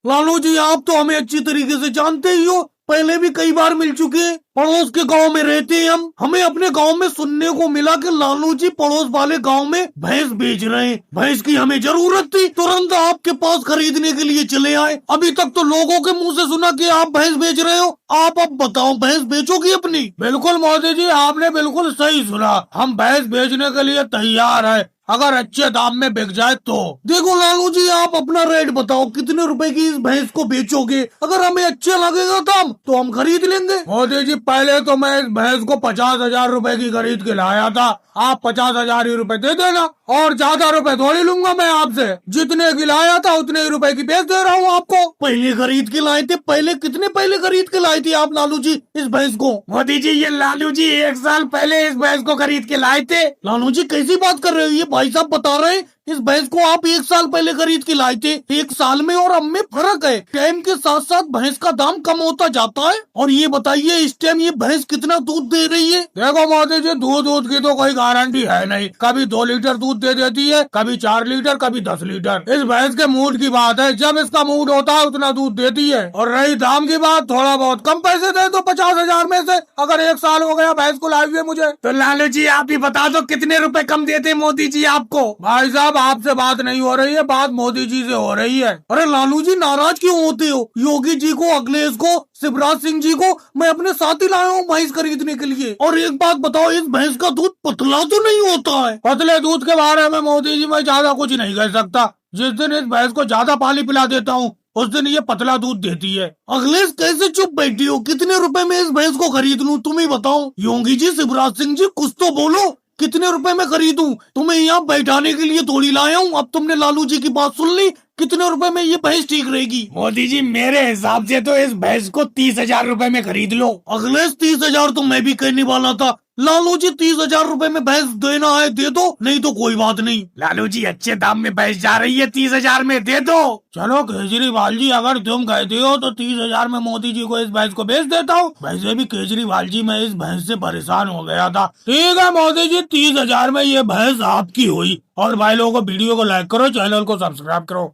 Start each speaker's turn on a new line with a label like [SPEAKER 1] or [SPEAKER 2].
[SPEAKER 1] लालू जी, आप तो हमें अच्छी तरीके से जानते ही हो, पहले भी कई बार मिल चुके हैं। पड़ोस के गांव में रहते हैं हम, हमें अपने गांव में सुनने को मिला कि लालू जी पड़ोस वाले गांव में भैंस बेच रहे हैं। भैंस की हमें जरूरत थी, तुरंत आपके पास खरीदने के लिए चले आए। अभी तक तो लोगों के मुंह से सुना कि आप भैंस बेच रहे हो। आप अब बताओ, भैंस बेचोगी अपनी? बिल्कुल मोदी जी, आपने बिल्कुल सही सुना, हम भैंस बेचने के लिए तैयार है, अगर अच्छे दाम में बिक जाए तो। देखो लालू जी, आप अपना रेट बताओ, कितने रुपए की इस भैंस को बेचोगे? अगर हमें अच्छा लगेगा दाम तो हम खरीद लेंगे। मोदी जी, पहले तो मैं इस भैंस को 50,000 रुपए की खरीद के लाया था, आप 50,000 ही रुपए दे देना, और ज्यादा रुपए थोड़ी लूंगा मैं आपसे। जितने की लाया था उतने ही रुपए की बेच दे रहा हूँ आपको। पहले खरीद के लाए थे? पहले कितने पहले खरीद के लाए थे आप लालू जी इस भैंस को? मोदी जी, ये लालू जी 1 साल पहले इस भैंस को खरीद के लाए थे। लालू जी, कैसी बात कर रहे हो? ये भाई साहब बता रहे हैं इस भैंस को आप 1 साल पहले खरीद के लाए थे। 1 साल में और अब में फर्क है। टाइम के साथ साथ भैंस का दाम कम होता जाता है। और ये बताइए, इस टाइम ये भैंस कितना दूध दे रही है? देखो मोदी जी, दूध की तो कोई गारंटी है नहीं, कभी 2 लीटर दूध दे देती है, कभी 4 लीटर, कभी 10 लीटर। इस भैंस के मूड की बात है, जब इसका मूड होता है उतना दूध देती है। और रही दाम की बात, थोड़ा बहुत कम पैसे दे दो 50,000 में से, अगर 1 साल हो गया भैंस को लाए हुए मुझे। तो लालू जी, आप ही बता दो कितने रुपए कम देते मोदी जी आपको? भाई साहब, आपसे बात नहीं हो रही है, बात मोदी जी से हो रही है। अरे लालू जी, नाराज क्यों होते हो? योगी जी को, अखिलेश को, शिवराज सिंह जी को मैं अपने साथ ही लाया हूँ भैंस खरीदने के लिए। और एक बात बताओ, इस भैंस का दूध पतला तो नहीं होता है? पतले दूध के बारे में मोदी जी मैं ज्यादा कुछ नहीं कह सकता। जिस दिन इस भैंस को ज्यादा पानी पिला देता हूँ उस दिन ये पतला दूध देती है। अखिलेश, कैसे चुप बैठी हो? कितने रुपए में इस भैंस को खरीद लूं, तुम ही बताओ। योगी जी, शिवराज सिंह जी, कुछ तो बोलो, कितने रुपए में खरीदूं? तुम्हें यहाँ बैठाने के लिए थोड़ी लाया हूँ। अब तुमने लालू जी की बात सुन ली, कितने रुपए में ये भैंस ठीक रहेगी? मोदी जी, मेरे हिसाब से तो इस भैंस को 30,000 रुपए में खरीद लो। अखिलेश, 30,000 तो मैं भी कहने वाला था। लालू जी, 30,000 रुपए में भैंस देना है दे दो, नहीं तो कोई बात नहीं। लालू जी, अच्छे दाम में भैंस जा रही है, 30,000 में दे दो। चलो केजरीवाल जी, अगर तुम कहते हो तो 30,000 में मोदी जी को इस भैंस को बेच देता हूँ। वैसे भी केजरीवाल जी, मैं इस भैंस से परेशान हो गया था। ठीक है मोदी जी, 30,000 में ये भैंस आपकी हुई। और भाई लोगों को वीडियो को लाइक करो, चैनल को सब्सक्राइब करो।